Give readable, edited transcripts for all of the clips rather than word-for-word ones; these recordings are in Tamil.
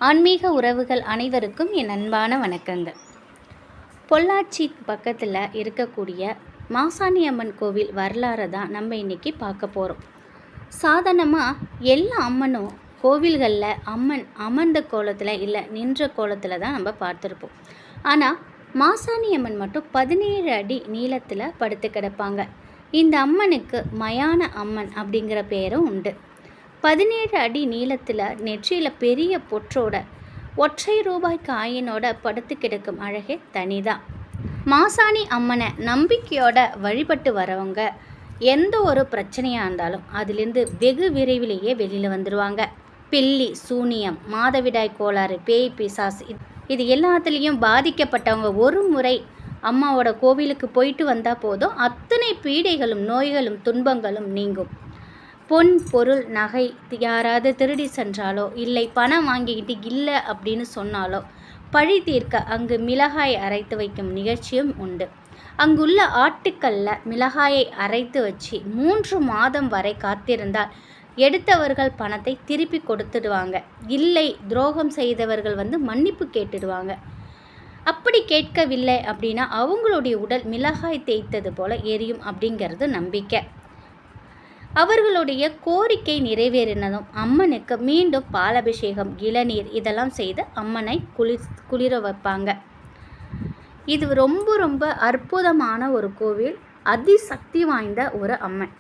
ஆன்மீக உறவுகள் அனைவருக்கும் என் அன்பான வணக்கங்கள். பொள்ளாச்சி பக்கத்தில் இருக்கக்கூடிய மாசாணி அம்மன் கோவில் வரலாறு தான் நம்ம இன்றைக்கி பார்க்க போகிறோம். சாதாரணமாக எல்லா அம்மனும் கோவில்களில் அம்மன் அமர்ந்த கோலத்தில் இல்லை நின்ற கோலத்தில் தான் நம்ம பார்த்துருப்போம். ஆனால் மாசாணி அம்மன் மட்டும் 17 அடி நீளத்தில் படுத்து கிடப்பாங்க. இந்த அம்மனுக்கு மயான அம்மன் அப்படிங்கிற பெயரும் உண்டு. 17 அடி நீளத்தில் நெற்றியில் பெரிய பொற்றோட ஒற்றை ரூபாய் காயினோட படுத்து கிடக்கும் அழகே தனிதான். மாசாணி அம்மனை நம்பிக்கையோட வழிபட்டு வரவங்க எந்த ஒரு பிரச்சனையாக இருந்தாலும் அதிலிருந்து வெகு விரைவிலேயே வெளியில் வந்துடுவாங்க. பில்லி, சூனியம், மாதவிடாய் கோளாறு, பேய், பிசாசு இது எல்லாத்துலேயும் பாதிக்கப்பட்டவங்க ஒரு முறை அம்மாவோட கோவிலுக்கு போயிட்டு வந்தால் போதும், அத்தனை பீடைகளும் நோய்களும் துன்பங்களும் நீங்கும். பொன், பொருள், நகை யாராவது திருடி சென்றாலோ இல்லை பணம் வாங்கிக்கிட்டு இல்லை அப்படின்னு சொன்னாலோ பழி தீர்க்க அங்கு மிளகாய் அரைத்து வைக்கும் நிகழ்ச்சியும் உண்டு. அங்குள்ள ஆட்டுக்கல்ல மிளகாயை அரைத்து வச்சு 3 மாதம் வரை காத்திருந்தால் எடுத்தவர்கள் பணத்தை திருப்பி கொடுத்துடுவாங்க. இல்லை துரோகம் செய்தவர்கள் மன்னிப்பு கேட்டுடுவாங்க. அப்படி கேட்கவில்லை அப்படின்னா அவங்களுடைய உடல் மிளகாய் தேய்த்தது போல எரியும் அப்படிங்கிறது நம்பிக்கை. அவர்களுடைய கோரிக்கை நிறைவேறினதும் அம்மனுக்கு மீண்டும் பாலபிஷேகம், இளநீர் இதெல்லாம் செய்து அம்மனை குளிர வைப்பாங்க. இது ரொம்ப அற்புதமான ஒரு கோவில், அதிசக்தி வாய்ந்த ஒரு அம்மன்.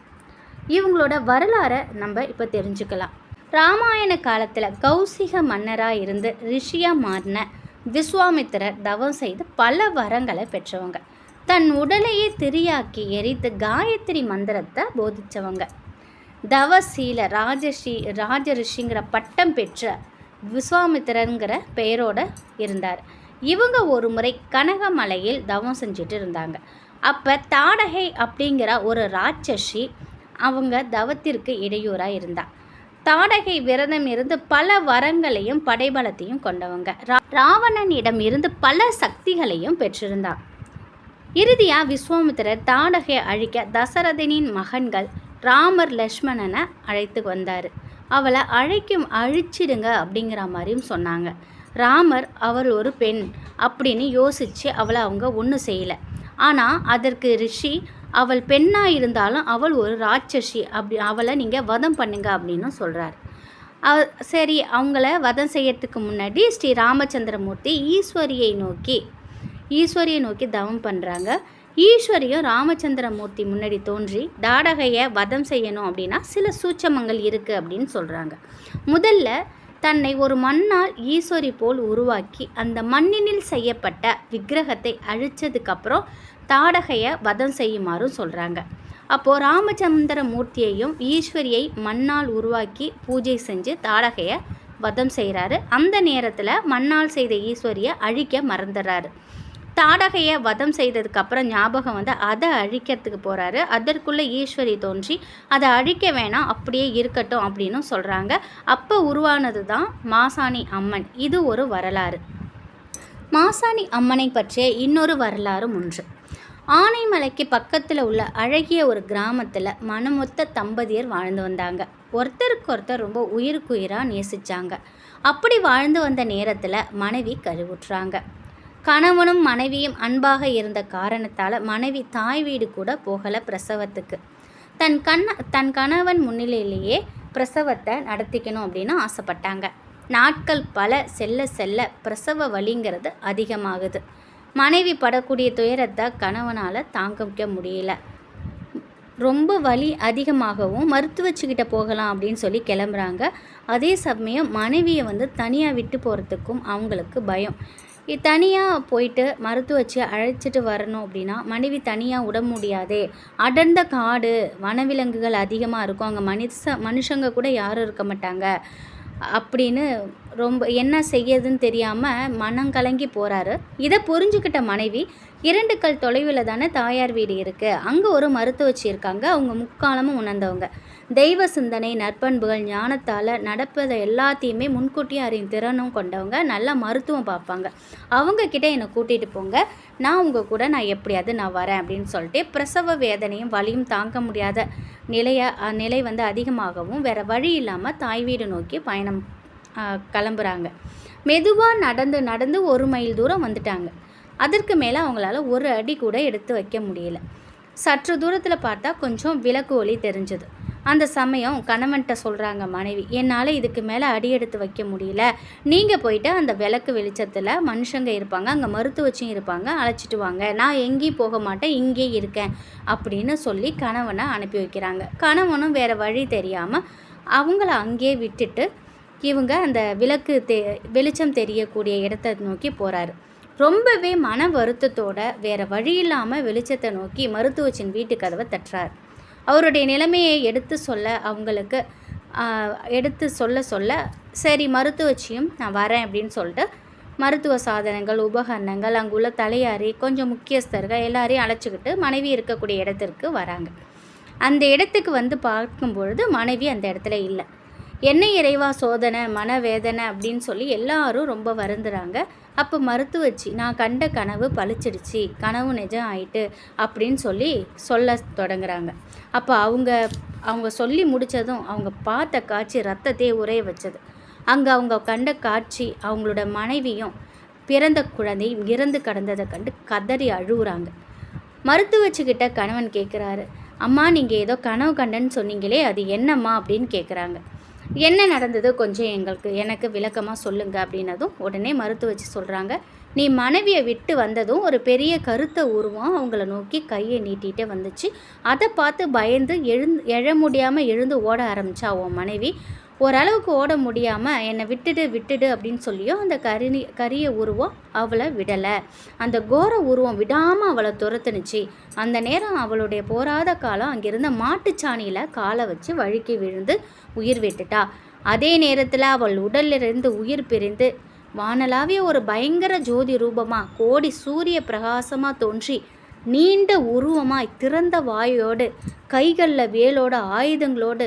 இவங்களோட வரலாறை நம்ம இப்போ தெரிஞ்சுக்கலாம். ராமாயண காலத்தில் கௌசிக மன்னராக இருந்து ரிஷியாக மாறின விஸ்வாமித்திரர் தவம் செய்து பல வரங்களை பெற்றவங்க. தன் உடலையே திரியாக்கி எரித்து காயத்ரி மந்திரத்தை போதித்தவங்க. தவசீல ராஜரிஷிங்கிற பட்டம் பெற்ற விஸ்வாமித்திரங்கிற பெயரோடு இருந்தார். இவங்க ஒரு முறை கனகமலையில் தவம் செஞ்சுட்டு இருந்தாங்க. அப்போ தாடகை அப்படிங்கிற ஒரு ராட்சசி அவங்க தவத்திற்கு இடையூறாக இருந்தா. தாடகை விரதம் இருந்து பல வரங்களையும் படைபலத்தையும் கொண்டவங்க. ராவணனிடம் இருந்து பல சக்திகளையும் பெற்றிருந்தார். இறுதியாக விஸ்வாமித்திரர் தாடகை அழிக்க தசரதனின் மகன்கள் ராமர், லக்ஷ்மணனை அழைத்து வந்தார். அவளை அழிச்சிடுங்க அப்படிங்கிற மாதிரியும் சொன்னாங்க. ராமர் அவர் ஒரு பெண் அப்படின்னு யோசித்து அவளை அவங்க ஒன்றும் செய்யலை. ஆனால் அதற்கு ரிஷி அவள் பெண்ணாக இருந்தாலும் அவள் ஒரு ராட்சசி, அவளை நீங்கள் வதம் பண்ணுங்க அப்படின்னு சொல்கிறார். சரி, அவங்கள வதம் செய்யறதுக்கு முன்னாடி ஸ்ரீ ராமச்சந்திரமூர்த்தி ஈஸ்வரியை நோக்கி தவம் பண்ணுறாங்க. ஈஸ்வரியும் ராமச்சந்திரமூர்த்தி முன்னாடி தோன்றி தாடகையை வதம் செய்யணும் அப்படின்னா சில சூட்சமங்கள் இருக்குது அப்படின்னு சொல்கிறாங்க. முதல்ல தன்னை ஒரு மண்ணால் ஈஸ்வரி போல் உருவாக்கி அந்த மண்ணினில் செய்யப்பட்ட விக்கிரகத்தை அழித்ததுக்கப்புறம் தாடகையை வதம் செய்யுமாறும் சொல்கிறாங்க. அப்போது ராமச்சந்திரமூர்த்தியையும் ஈஸ்வரியை மண்ணால் உருவாக்கி பூஜை செஞ்சு தாடகையை வதம் செய்கிறாரு. அந்த நேரத்தில் மண்ணால் செய்த ஈஸ்வரியை அழிக்க மறந்துடுறாரு. தாடகையை வதம் செய்ததுக்கப்புறம் ஞாபகம் அதை அழிக்கிறதுக்கு போகிறாரு. அதற்குள்ளே ஈஸ்வரி தோன்றி அதை அழிக்க வேணாம், அப்படியே இருக்கட்டும் அப்படின்னு சொல்கிறாங்க. அப்போ உருவானது தான் மாசாணி அம்மன். இது ஒரு வரலாறு. மாசாணி அம்மனை பற்றிய இன்னொரு வரலாறும் ஒன்று. ஆனைமலைக்கு பக்கத்தில் உள்ள அழகிய ஒரு கிராமத்தில் மனமொத்த தம்பதியர் வாழ்ந்து வந்தாங்க. ஒருத்தருக்கு ரொம்ப உயிருக்குயிராக நேசித்தாங்க. அப்படி வாழ்ந்து வந்த நேரத்தில் மனைவி கருவுற்றாங்க. கணவனும் மனைவியும் அன்பாக இருந்த காரணத்தால் மனைவி தாய் வீடு கூட போகலை பிரசவத்துக்கு. தன் கணவன் முன்னிலையிலேயே பிரசவத்தை நடத்திக்கணும் அப்படின்னு ஆசைப்பட்டாங்க. நாட்கள் பல செல்ல பிரசவ வலிங்கிறது அதிகமாகுது. மனைவி படக்கூடிய துயரத்தை கணவனால் தாங்கிக்க முடியல. ரொம்ப வலி அதிகமாகவும் மருத்துவச்சிக்கிட்ட போகலாம் அப்படின்னு சொல்லி கிளம்புறாங்க. அதே சமயம் மனைவியை தனியாக விட்டு போகிறதுக்கும் அவங்களுக்கு பயம். தனியாக போயிட்டு மருத்துவச்சி அழைச்சிட்டு வரணும் அப்படின்னா மனைவி தனியாக விட முடியாதே. அடர்ந்த காடு, வனவிலங்குகள் அதிகமாக இருக்கும், அங்கே மனுஷங்க கூட யாரும் இருக்க மாட்டாங்க அப்படின்னு ரொம்ப என்ன செய்யறதுன்னு தெரியாமல் மனம் கலங்கி போகிறாரு. இதை புரிஞ்சுக்கிட்ட மனைவி 2 கல் தொலைவில் தானே தாயார் வீடு இருக்குது, அங்கே ஒரு மருத்துவச்சி இருக்காங்க, அவங்க முக்காலமும் உணர்ந்தவங்க, தெய்வ சிந்தனை, நற்பண்புகள், ஞானத்தால் நடப்பதை எல்லாத்தையுமே முன்கூட்டியே அறியும் திறனும் கொண்டவங்க, நல்லா மருத்துவம் பார்ப்பாங்க, அவங்கக்கிட்ட என்னை கூட்டிகிட்டு போங்க, நான் நான் எப்படியாவது நான் வரேன் அப்படின்னு சொல்லிட்டு பிரசவ வேதனையும் வலியும் தாங்க முடியாத நிலை அதிகமாகவும் வேறு வழி இல்லாமல் தாய் வீடு நோக்கி பயணம் கிளம்புறாங்க. மெதுவாக நடந்து நடந்து 1 மைல் தூரம் வந்துட்டாங்க. அதற்கு மேலே அவங்களால ஒரு அடி கூட எடுத்து வைக்க முடியல. சற்று தூரத்தில் பார்த்தா கொஞ்சம் விளக்கு ஒளி தெரிஞ்சது. அந்த சமயம் கணவன்கிட்ட சொல்கிறாங்க மனைவி, என்னால் இதுக்கு மேலே அடி எடுத்து வைக்க முடியல, நீங்கள் போயிட்டு அந்த விளக்கு வெளிச்சத்தில் மனுஷங்க இருப்பாங்க, அங்கே மருத்துவச்சியும் இருப்பாங்க, அழைச்சிட்டு வாங்க, நான் எங்கேயும் போக மாட்டேன், இங்கே இருக்கேன் அப்படின்னு சொல்லி கணவனை அனுப்பி வைக்கிறாங்க. கணவனும் வேறு வழி தெரியாமல் அவங்கள அங்கேயே விட்டுட்டு இவங்க அந்த வெளிச்சம் தெரியக்கூடிய இடத்த நோக்கி போகிறாரு. ரொம்பவே மன வருத்தத்தோட வேறு வழி இல்லாமல் வெளிச்சத்தை நோக்கி மருத்துவச்சின் வீட்டு கதவை தட்டுறார். அவருடைய நிலைமையை எடுத்து சொல்ல சரி மருத்துவச்சியும் நான் வரேன் அப்படின்னு சொல்லிட்டு மருத்துவ சாதனங்கள், உபகரணங்கள், அங்குள்ள தலையாரி, கொஞ்சம் முக்கியஸ்தர்கள் எல்லாரையும் அழைச்சிக்கிட்டு மனைவி இருக்கக்கூடிய இடத்திற்கு வராங்க. அந்த இடத்துக்கு வந்து பார்க்கும்பொழுது மனைவி அந்த இடத்துல இல்லை. என்ன இறைவா சோதனை, மனவேதனை அப்படின்னு சொல்லி எல்லாரும் ரொம்ப வருந்துறாங்க. அப்போ மருத்துவச்சி, நான் கண்ட கனவு பழிச்சிடுச்சு, கனவு நிஜம் ஆயிட்டு அப்படின்னு சொல்ல தொடங்குறாங்க. அப்போ அவங்க சொல்லி முடித்ததும் அவங்க பார்த்த காட்சி ரத்தத்தையே உறைய வச்சது. அங்கே அவங்க கண்ட காட்சி அவங்களோட மனைவியும் பிறந்த குழந்தையும் இறந்து கடந்ததை கண்டு கதறி அழுகுறாங்க. மருத்துவச்சிக்கிட்ட கணவன் கேட்குறாரு, அம்மா நீங்கள் ஏதோ கனவு கண்டன்னு சொன்னீங்களே, அது என்னம்மா அப்படின்னு கேட்குறாங்க. என்ன நடந்தது கொஞ்சம் எனக்கு விளக்கமாக சொல்லுங்கள் அப்படின்னதும் உடனே மருத்துவச்சி சொல்கிறாங்க, நீ மனைவியை விட்டு வந்ததும் ஒரு பெரிய கருத்த உருவம் அவங்கள நோக்கி கையை நீட்டிகிட்டே வந்துச்சு. அதை பார்த்து பயந்து எழ முடியாமல் எழுந்து ஓட ஆரம்பித்தா உன் மனைவி. ஓரளவுக்கு ஓட முடியாமல் என்னை விட்டுடு அப்படின்னு சொல்லியும் அந்த கரிய உருவம் அவளை விடலை. அந்த கோர உருவம் விடாமல் அவளை துரத்துனுச்சு. அந்த நேரம் அவளுடைய போராத காலம் அங்கிருந்த மாட்டுச்சாணியில் காலை வச்சு வழுக்கி விழுந்து உயிர் விட்டுட்டா. அதே நேரத்தில் அவள் உடலிலிருந்து உயிர் பிரிந்து வானலாவிய ஒரு பயங்கர ஜோதி ரூபமாக கோடி சூரிய பிரகாசமாக தோன்றி நீண்ட உருவமாய் திறந்த வாயோடு கைகளில் வேலோட ஆயுதங்களோடு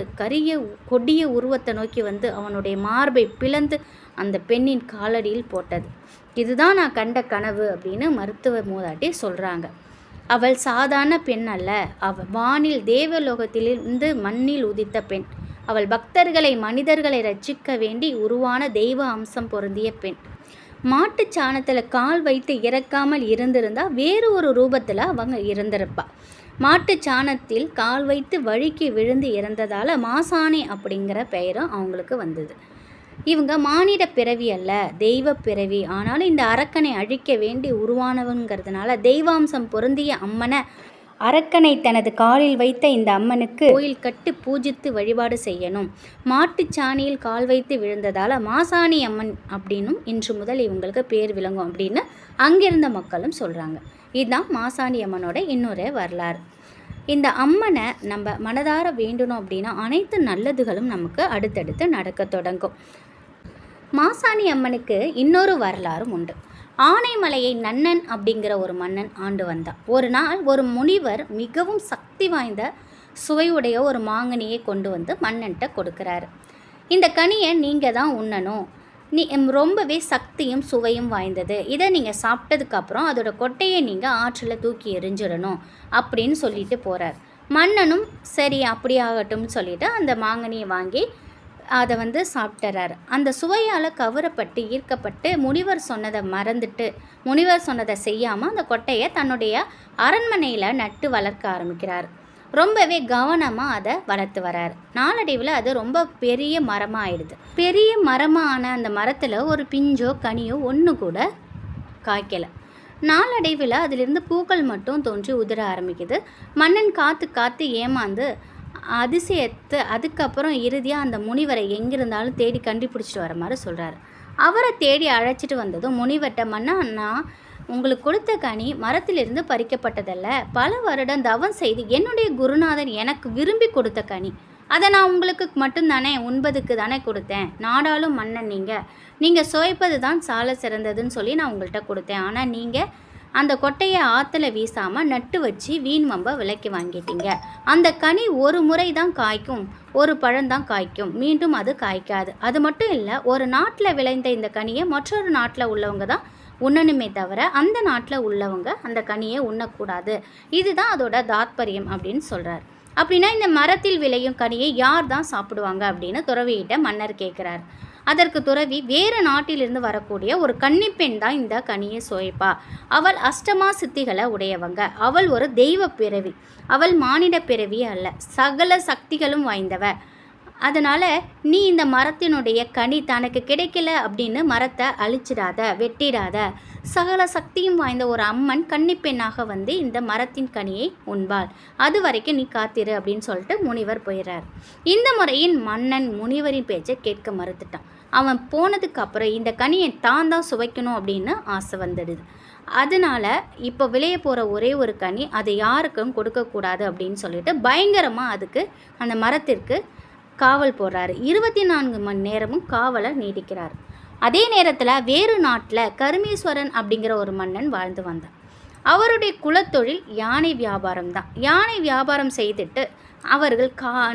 கொடிய உருவத்தை நோக்கி வந்து அவனுடைய மார்பை பிளந்து அந்த பெண்ணின் காலடியில் போட்டது. இதுதான் நான் கண்ட கனவு அப்படின்னு மருத்துவ மூதாட்டி சொல்கிறாங்க. அவள் சாதாரண பெண் அல்ல, அவள் வானில் தேவலோகத்திலிருந்து மண்ணில் உதித்த பெண். அவள் பக்தர்களை மனிதர்களை ரட்சிக்க வேண்டி உருவான தெய்வ அம்சம் பொருந்திய பெண். மாட்டுச் சாணத்தில் கால் வைத்து இறக்காமல் இருந்திருந்தால் வேறு ஒரு ரூபத்தில் அவங்க இருந்திருப்பா. மாட்டுச் சாணத்தில் கால் வைத்து வழுக்கி விழுந்து இறந்ததால் மாசாணி அப்படிங்கிற பெயரும் அவங்களுக்கு வந்தது. இவங்க மானிட பிறவி அல்ல, தெய்வ பிறவி. ஆனாலும் இந்த அரக்கனை அழிக்க வேண்டி உருவானவங்கிறதுனால தெய்வாம்சம் பொருந்திய அம்மனை அரக்கனை தனது காலில் வைத்த இந்த அம்மனுக்கு கோயில் கட்டி பூஜித்து வழிபாடு செய்யணும். மாட்டுச்சாணியில் கால் வைத்து விழுந்ததால் மாசாணி அம்மன் அப்படின்னும் இன்று முதல் இவங்களுக்கு பேர் விளங்கும் அப்படின்னு அங்கிருந்த மக்களும் சொல்கிறாங்க. இதுதான் மாசாணி அம்மனோட இன்னொரு வரலாறு. இந்த அம்மனை நம்ம மனதார வேண்டணும் அப்படின்னா அனைத்து நல்லதுகளும் நமக்கு அடுத்தடுத்து நடக்க தொடங்கும். மாசாணி அம்மனுக்கு இன்னொரு வரலாறும் உண்டு. ஆனைமலையை நன்னன் அப்படிங்கிற ஒரு மன்னன் ஆண்டு வந்தான். ஒரு நாள் ஒரு முனிவர் மிகவும் சக்தி வாய்ந்த சுவையுடைய ஒரு மாங்கனியை கொண்டு வந்து மன்னன்கிட்ட கொடுக்குறாரு. இந்த கனியை நீங்கள் தான் உண்ணணும், ரொம்பவே சக்தியும் சுவையும் வாய்ந்தது, இதை நீங்கள் சாப்பிட்டதுக்கப்புறம் அதோட கொட்டையை நீங்கள் ஆற்றில் தூக்கி எறிஞ்சிடணும் அப்படின்னு சொல்லிட்டு போகிறார். மன்னனும் சரி அப்படி ஆகட்டும்னு சொல்லிட்டு அந்த மாங்கனியை வாங்கி அதை சாப்பிட்டுறாரு. அந்த சுவையால் கவரப்பட்டு ஈர்க்கப்பட்டு முனிவர் சொன்னதை செய்யாமல் அந்த கொட்டையை தன்னுடைய அரண்மனையில் நட்டு வளர்க்க ஆரம்பிக்கிறார். ரொம்பவே கவனமாக அதை வளர்த்து வராரு. நாளடைவில் அது ரொம்ப பெரிய மரமாக ஆயிடுது. பெரிய மரமான அந்த மரத்தில் ஒரு பிஞ்சோ கனியோ ஒன்று கூட காய்க்கலை. நாளடைவில் அதிலிருந்து பூக்கள் மட்டும் தோன்றி உதிர ஆரம்பிக்குது. மன்னன் காத்து ஏமாந்து அதிசயத்தை அதுக்கப்புறம் இறுதியாக அந்த முனிவரை எங்கிருந்தாலும் தேடி கண்டுபிடிச்சிட்டு வர மாதிரி சொல்கிறாரு. அவரை தேடி அழைச்சிட்டு வந்ததும் முனிவர்கிட்ட, மன்னா, நான் உங்களுக்கு கொடுத்த கனி மரத்திலிருந்து பறிக்கப்பட்டதல்ல, பல வருடம் தவம் செய்து என்னுடைய குருநாதன் எனக்கு விரும்பி கொடுத்த கனி. அதை நான் உங்களுக்கு மட்டும்தானே உண்பதுக்கு தானே கொடுத்தேன். நாடாளும் மன்னன் நீங்கள் சுவைப்பது தான் சால சிறந்ததுன்னு சொல்லி நான் உங்கள்கிட்ட கொடுத்தேன். ஆனால் நீங்கள் அந்த கொட்டையை ஆற்றுல வீசாமல் நட்டு வச்சு வீண் வம்ப விலைக்கு வாங்கிட்டீங்க. அந்த கனி ஒரு முறை தான் காய்க்கும், ஒரு பழம்தான் காய்க்கும், மீண்டும் அது காய்க்காது. அது மட்டும் இல்லை, ஒரு நாட்டில் விளைந்த இந்த கனியை மற்றொரு நாட்டில் உள்ளவங்க தான் உண்ணணுமே தவிர அந்த நாட்டில் உள்ளவங்க அந்த கனியை உண்ணக்கூடாது. இதுதான் அதோட தாத்பரியம் அப்படின்னு சொல்கிறார். அப்படின்னா இந்த மரத்தில் விளையும் கனியை யார் தான் சாப்பிடுவாங்க அப்படின்னு துறவியிட்ட மன்னர் கேட்குறார். அதற்கு துறவி வேறு நாட்டிலிருந்து வரக்கூடிய ஒரு கன்னிப்பெண் தான் இந்த கனியை சுவைப்பா. அவள் அஷ்டமா சித்திகளை உடையவங்க. அவள் ஒரு தெய்வ பிறவி. அவள் மானிட பிறவி அல்ல, சகல சக்திகளும் வாய்ந்தவ. அதனால் நீ இந்த மரத்தினுடைய கனி தனக்கு கிடைக்கல அப்படின்னு மரத்தை அழிச்சிடாத, வெட்டிடாத. சகல சக்தியும் வாய்ந்த ஒரு அம்மன் கன்னிப்பெண்ணாக வந்து இந்த மரத்தின் கனியை உண்பாள். அது வரைக்கும் நீ காத்திரு அப்படின்னு சொல்லிட்டு முனிவர் போயிடுறார். இந்த முறையின் மன்னன் முனிவரின் பேச்சை கேட்க மறுத்துட்டான். அவன் போனதுக்கு அப்புறம் இந்த கனியை தான் சுவைக்கணும் அப்படின்னு ஆசை வந்துடுது. அதனால் இப்போ விளைய போகிற ஒரே ஒரு கனி அதை யாருக்கும் கொடுக்கக்கூடாது அப்படின்னு சொல்லிட்டு பயங்கரமாக அதுக்கு அந்த மரத்திற்கு காவல் போடுறாரு. 24 மணி நேரமும் காவலை நீடிக்கிறார். அதே நேரத்தில் வேறு நாட்டில் கருமீஸ்வரன் அப்படிங்கிற ஒரு மன்னன் வாழ்ந்து வந்தான். அவருடைய குலத்தொழில் யானை வியாபாரம் தான். யானை வியாபாரம் செய்துட்டு அவர்கள்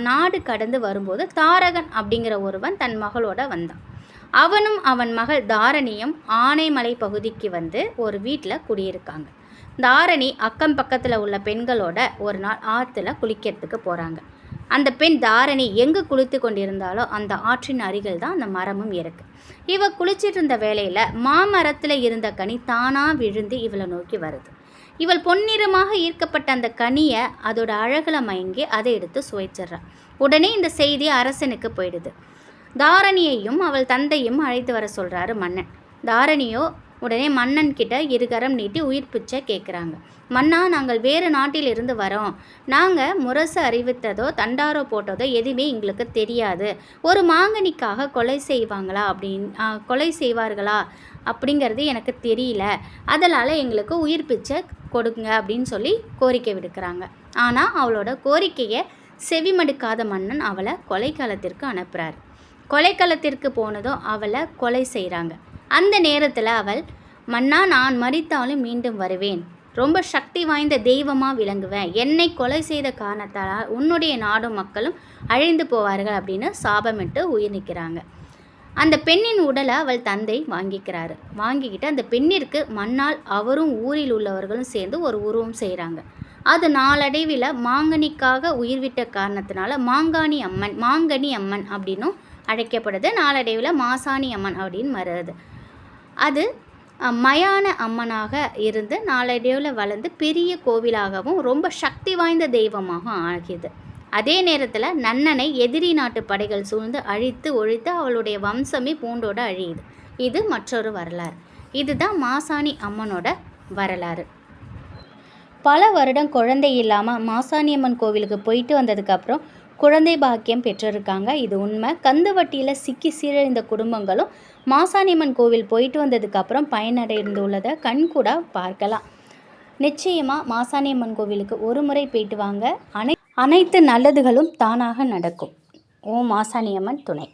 நாடு கடந்து வரும்போது தாரகன் அப்படிங்கிற ஒருவன் தன் மகளோட வந்தான். அவனும் அவன் மகள் தாரணியும் ஆனைமலை பகுதிக்கு வந்து ஒரு வீட்டில் குடியிருக்காங்க. தாரணி அக்கம் பக்கத்தில் உள்ள பெண்களோட ஒரு நாள் ஆற்றுல குளிக்கிறதுக்கு போகிறாங்க. அந்த பெண் தாரணி எங்கே குளித்து கொண்டிருந்தாலோ அந்த ஆற்றின் அருகில் தான் அந்த மரமும் இருக்குது. இவ குளிச்சிட்டு இருந்த வேளையில் மாமரத்தில் இருந்த கனி தானாக விழுந்து இவளை நோக்கி வருது. இவள் பொன்னிறமாக ஈர்க்கப்பட்ட அந்த கனியை அதோட அழகில் மயங்கி அதை எடுத்து சுவைச்சிட்றா. உடனே இந்த செய்தி அரசனுக்கு போயிடுது. தாரணியையும் அவள் தந்தையும் அழைத்து வர சொல்கிறாரு மன்னன். தாரணியோ உடனே மன்னன் கிட்ட இருகரம் நீட்டி உயிர் பிச்சை கேட்குறாங்க. மன்னா, நாங்கள் வேறு நாட்டிலிருந்து வரோம். நாங்கள் முரசு அறிவித்ததோ தண்டாரோ போட்டதோ எதுவுமே எங்களுக்கு தெரியாது. ஒரு மாங்கனிக்காக கொலை செய்வார்களா அப்படிங்கிறது எனக்கு தெரியல. அதனால் எங்களுக்கு உயிர் பிச்சை கொடுங்க அப்படின்னு சொல்லி கோரிக்கை விடுக்கிறாங்க. ஆனால் அவளோட கோரிக்கையை செவிமடுக்காத மன்னன் அவளை கொலைக்களத்திற்கு அனுப்புகிறார். கொலைக்களத்திற்கு போனதும் அவளை கொலை செய்கிறாங்க. அந்த நேரத்தில் அவள், மன்னா, நான் மரித்தாலும் மீண்டும் வருவேன். ரொம்ப சக்தி வாய்ந்த தெய்வமாக விளங்குவேன். என்னை கொலை செய்த காரணத்தால் உன்னுடைய நாடும் மக்களும் அழிந்து போவார்கள் அப்படின்னு சாபமிட்டு உயிர் நிற்கிறாங்க. அந்த பெண்ணின் உடலை அவள் தந்தை வாங்கிக்கிட்டு அந்த பெண்ணிற்கு மண்ணால் அவரும் ஊரில் உள்ளவர்களும் சேர்ந்து ஒரு உருவம் செய்கிறாங்க. அது நாளடைவில் மாங்கனிக்காக உயிர்விட்ட காரணத்தினால மாங்கனி அம்மன் அப்படின்னும் அழைக்கப்படுது. நாளடைவில் மாசாணி அம்மன் அப்படின்னு வருது. அது மயான அம்மனாக இருந்து நாளடைவில் வளர்ந்து பெரிய கோவிலாகவும் ரொம்ப சக்தி வாய்ந்த தெய்வமாக ஆகியது. அதே நேரத்தில் நன்னனை எதிரி நாட்டு படைகள் சூழ்ந்து அழித்து ஒழித்து அவளுடைய வம்சமே பூண்டோட அழியுது. இது மற்றொரு வரலாறு. இதுதான் மாசாணி அம்மனோட வரலாறு. பல வருடம் குழந்தை இல்லாமல் மாசாணி அம்மன் கோவிலுக்கு போயிட்டு வந்ததுக்கப்புறம் குழந்தை பாக்கியம் பெற்றிருக்காங்க. இது உண்மை. கந்துவட்டியில் சிக்கி சீரழிந்த குடும்பங்களும் மாசாணியம்மன் கோவில் போயிட்டு வந்ததுக்கப்புறம் பயனடைந்துள்ளதை கண்கூட பார்க்கலாம். நிச்சயமாக மாசாணியம்மன் கோவிலுக்கு ஒரு முறை போயிட்டு வாங்க. அனைத்து நல்லதுகளும் தானாக நடக்கும். ஓம் மாசாணியம்மன் துணை.